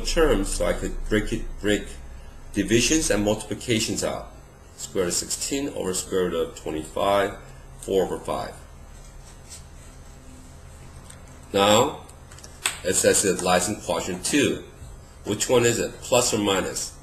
terms, so I could break divisions and multiplications out. Square root of 16 over square root of 25, 4 over 5. Now, it says it lies in quadrant 2. Which one is it, plus or minus?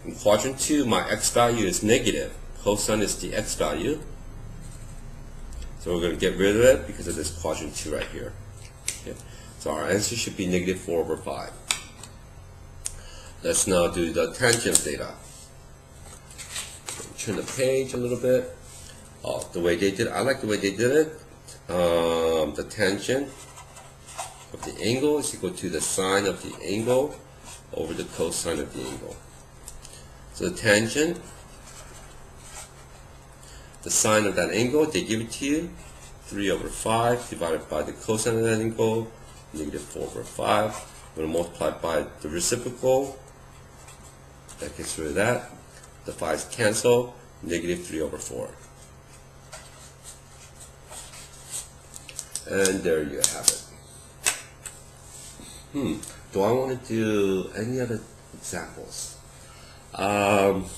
In quadrant 2, my x value is negative. Cosine is the x value. So we're going to get rid of it because of this quadrant 2 right here. Okay. So our answer should be negative 4 over 5. Let's now do the tangent of theta. Turn the page a little bit. Oh, the way they did it, I like the way they did it. The tangent of the angle is equal to the sine of the angle over the cosine of the angle. So the tangent, the sine of that angle, they give it to you, 3 over 5 divided by the cosine of that angle, negative 4 over 5. I'm going to multiply by the reciprocal. That gets rid of that. The 5's cancel, negative 3 over 4. And there you have it. Do I want to do any other examples? About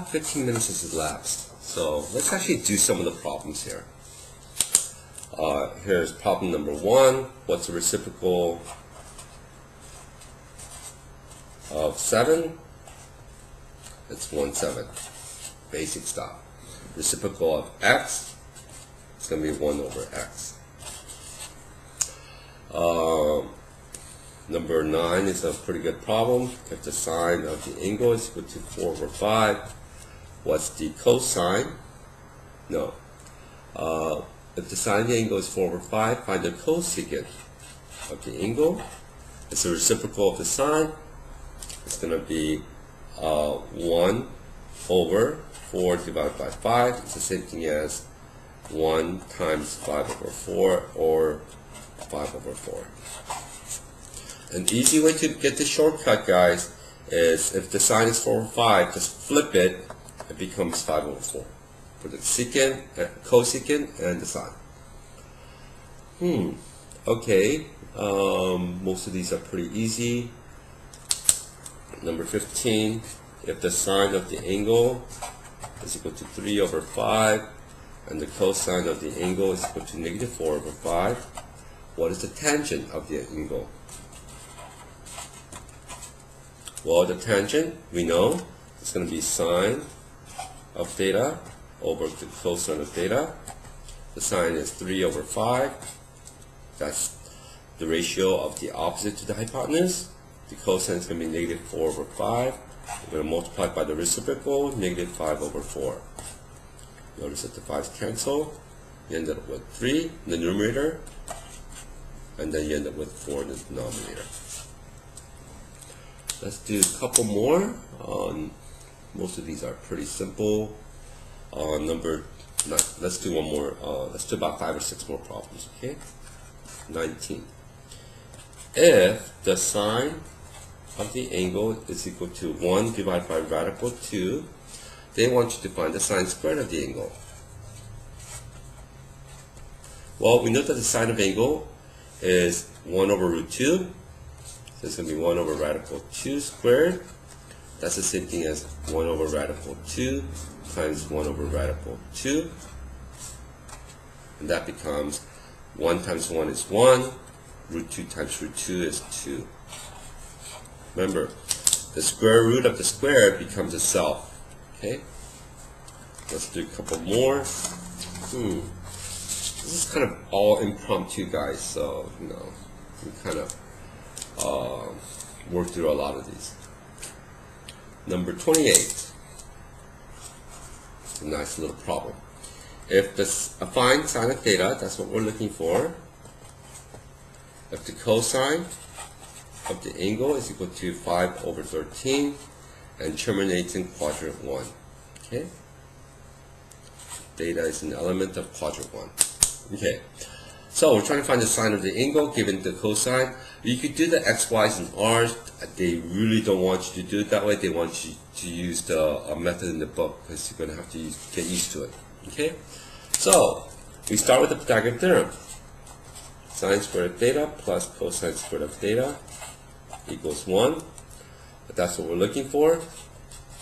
15 minutes has elapsed. So let's actually do some of the problems here. Here's problem number 1. What's the reciprocal of 7? It's 1/7. Basic stuff. Reciprocal of x, it's going to be 1 over x. Number 9 is a pretty good problem. If the sine of the angle is equal to 4 over 5, what's the cosine? No. If the sine of the angle is 4 over 5, find the cosecant of the angle. It's the reciprocal of the sine. It's going to be 1 over 4 divided by 5. It's the same thing as 1 times 5 over 4 or 5 over 4. An easy way to get the shortcut, guys, is if the sine is 4 over 5, just flip it, it becomes 5 over 4. For the secant, cosecant, and the sine. Okay, most of these are pretty easy. Number 15, if the sine of the angle is equal to 3 over 5, and the cosine of the angle is equal to negative 4 over 5, what is the tangent of the angle? Well, the tangent, we know, it's going to be sine of theta over the cosine of theta. The sine is 3 over 5. That's the ratio of the opposite to the hypotenuse. The cosine is going to be negative 4 over 5. We're going to multiply by the reciprocal, negative 5 over 4. Notice that the 5's cancel. You end up with 3 in the numerator, and then you end up with 4 in the denominator. Let's do a couple more. Most of these are pretty simple. Let's do one more. Let's do about 5 or 6 more problems. Okay. 19. If the sine of the angle is equal to 1 divided by radical 2, they want you to find the sine squared of the angle. Well, we know that the sine of angle is 1 over root 2. So it's going to be 1 over radical 2 squared. That's the same thing as 1 over radical 2 times 1 over radical 2. And that becomes 1 times 1 is 1. Root 2 times root 2 is 2. Remember, the square root of the square becomes itself. Okay? Let's do a couple more. This is kind of all impromptu, guys, so, you know, we kind of work through a lot of these. Number 28. A nice little problem. If find sine of theta, that's what we're looking for. If the cosine of the angle is equal to 5 over 13 and terminates in quadrant 1. Okay? Theta is an element of quadrant 1. Okay. So we're trying to find the sine of the angle given the cosine. You could do the x, y's, and r's. They really don't want you to do it that way. They want you to use the method in the book because you're going to have to get used to it. Okay? So we start with the Pythagorean theorem. Sine squared of theta plus cosine squared of theta equals 1. But that's what we're looking for.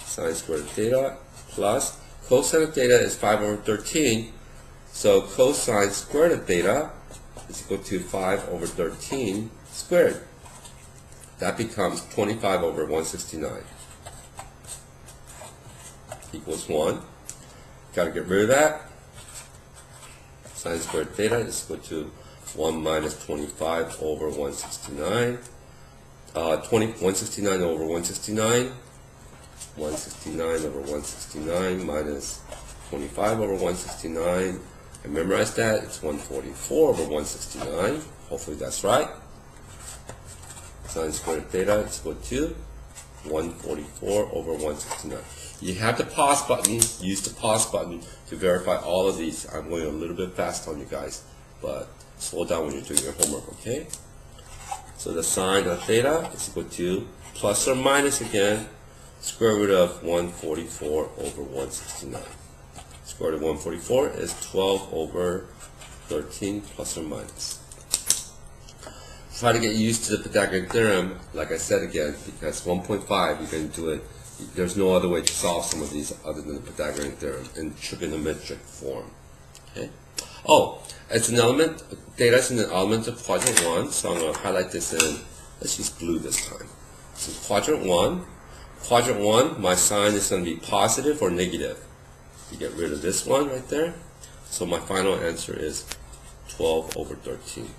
Sine squared of theta plus cosine of theta is 5 over 13. So cosine squared of theta is equal to 5 over 13 squared. That becomes 25 over 169 equals 1. Got to get rid of that. Sine squared theta is equal to 1 minus 25 over 169. 169 over 169. 169 over 169 minus 25 over 169. And memorize that. It's 144 over 169. Hopefully that's right. Sine squared theta is equal to 144 over 169. You have the pause button. Use the pause button to verify all of these. I'm going a little bit fast on you guys, but slow down when you're doing your homework, okay? So the sine of theta is equal to plus or minus again, square root of 144 over 169. Square root of 144 is 12 over 13 plus or minus. Try to get used to the Pythagorean theorem, like I said again, because 1.5 you can do it. There's no other way to solve some of these other than the Pythagorean theorem in trigonometric form. Okay. Oh, it's an element. Theta is an element of quadrant 1, so I'm going to highlight this in. Let's use blue this time. So quadrant 1. Quadrant 1, my sign is going to be positive or negative. You get rid of this one right there. So my final answer is 12 over 13.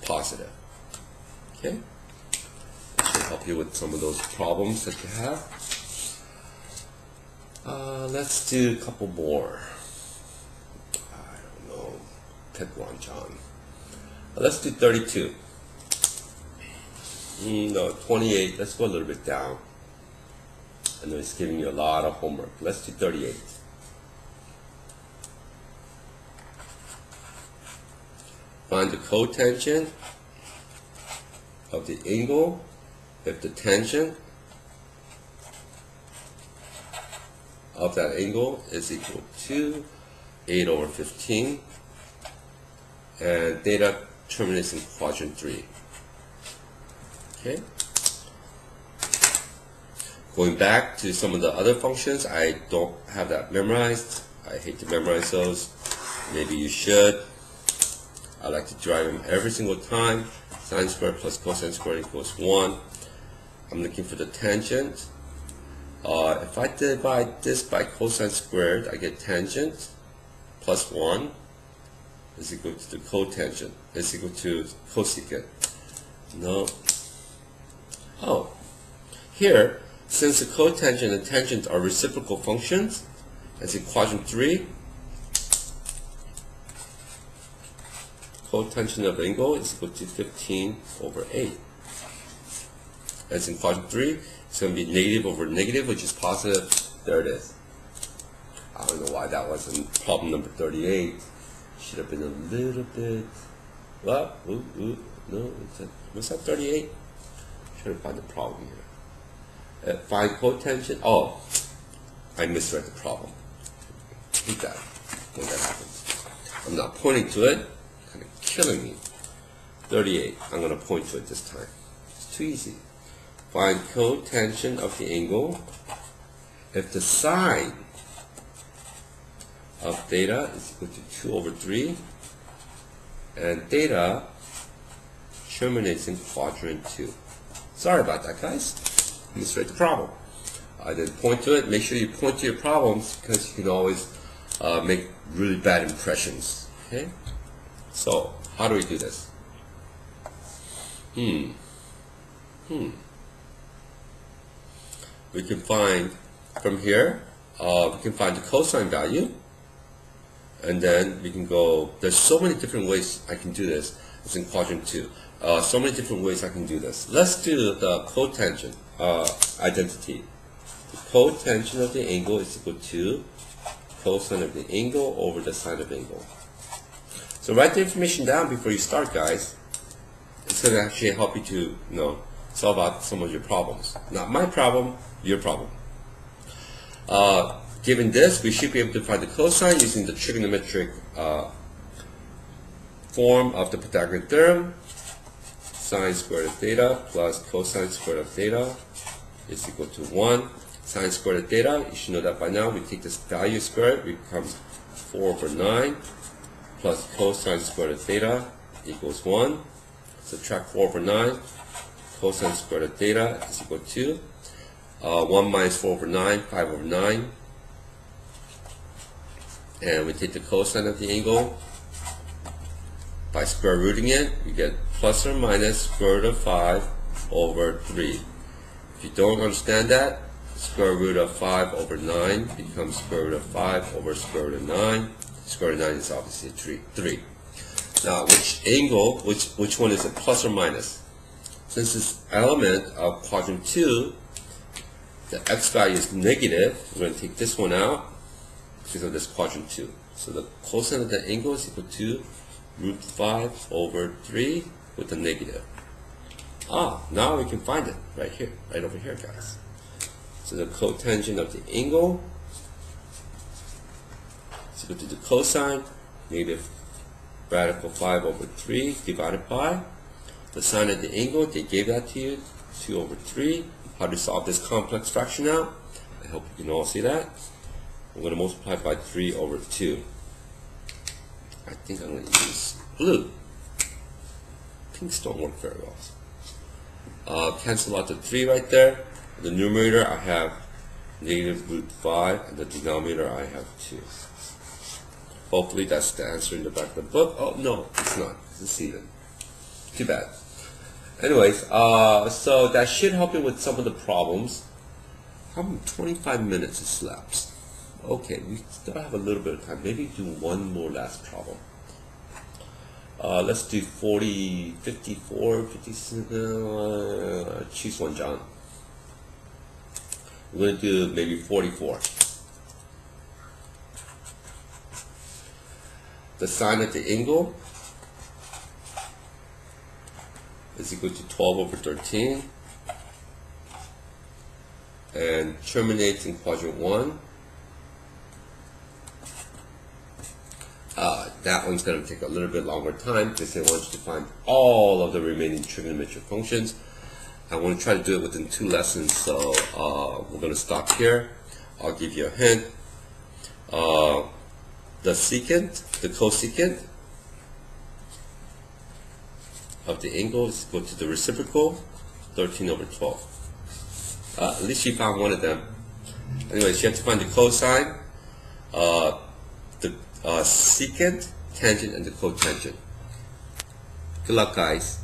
Positive. Okay? That should help you with some of those problems that you have. Let's do a couple more. I don't know. Pick one, John. Let's do 32. No, 28. Let's go a little bit down. I know it's giving you a lot of homework. Let's do 38. Find the cotangent of the angle if the tangent of that angle is equal to 8 over 15 and theta terminates in quadrant 3. Okay. Going back to some of the other functions, I don't have that memorized. I hate to memorize those. Maybe you should. I like to derive them every single time. Sine squared plus cosine squared equals 1. I'm looking for the tangent. If I divide this by cosine squared, I get tangent plus 1 is equal to the cotangent. Is equal to cosecant. No. Oh. Here, since the cotangent and tangent are reciprocal functions, as in quadrant 3, cotangent of angle is equal to 15 over 8. As in quadrant 3, it's going to be negative over negative, which is positive. There it is. I don't know why that wasn't problem number 38. Should have been a little bit. What? No, was that 38? Trying to find the problem here. Find cotangent. Oh, I misread the problem. Hate that when that happens. I'm not pointing to it. Kind of killing me. 38. I'm going to point to it this time. It's too easy. Find cotangent of the angle if the sine of theta is equal to 2 over 3 and theta terminates in quadrant 2. Sorry about that, guys. Misread the problem. I didn't point to it. Make sure you point to your problems because you can always make really bad impressions. Okay? So, how do we do this? We can find from here, we can find the cosine value, and then we can go, there's so many different ways I can do this. It's in quadrant 2. So many different ways I can do this. Let's do the cotangent identity. The cotangent of the angle is equal to cosine of the angle over the sine of the angle. So write the information down before you start, guys. It's going to actually help you to, solve out some of your problems. Not my problem, your problem. Given this, we should be able to find the cosine using the trigonometric form of the Pythagorean theorem. sine squared of theta plus cosine squared of theta is equal to 1. Sine squared of theta, you should know that by now. We take this value squared, it becomes 4 over 9 plus cosine squared of theta equals 1. Subtract 4 over 9. Cosine squared of theta is equal to 1 minus 4 over 9, 5 over 9. And we take the cosine of the angle. By square rooting it, we get plus or minus square root of 5 over 3. If you don't understand that, square root of 5 over 9 becomes square root of 5 over square root of 9. Square root of 9 is obviously 3. Now, which angle, which one is it, plus or minus? Since this element of quadrant 2, the x value is negative, we're going to take this one out because of this quadrant 2. So the cosine of the angle is equal to root 5 over 3 with the negative. Now we can find it right here, right over here, guys. So the cotangent of the angle is equal to the cosine, negative radical 5 over 3 divided by the sine of the angle. They gave that to you, 2 over 3. How to solve this complex fraction now? I hope you can all see that. I'm going to multiply by 3 over 2. I think I'm going to use blue. Pinks don't work very well. Cancel out the 3 right there. The numerator I have negative root 5, and the denominator I have 2. Hopefully that's the answer in the back of the book. Oh no, it's not. It's even. Too bad. Anyways, so that should help you with some of the problems. How many 25 minutes has elapsed? Okay, we still have a little bit of time. Maybe do one more last problem. Let's do 40, 54, 57, choose one, John. We're going to do maybe 44. The sine of the angle is equal to 12 over 13 and terminates in quadrant 1. That one's going to take a little bit longer time because they want you to find all of the remaining trigonometric functions. I want to try to do it within 2 lessons, so we're going to stop here. I'll give you a hint. The secant, the cosecant of the angle is equal to the reciprocal, 13 over 12. At least you found one of them. Anyways, you have to find the cosine, the secant, tangent, and the cotangent. Good luck, guys.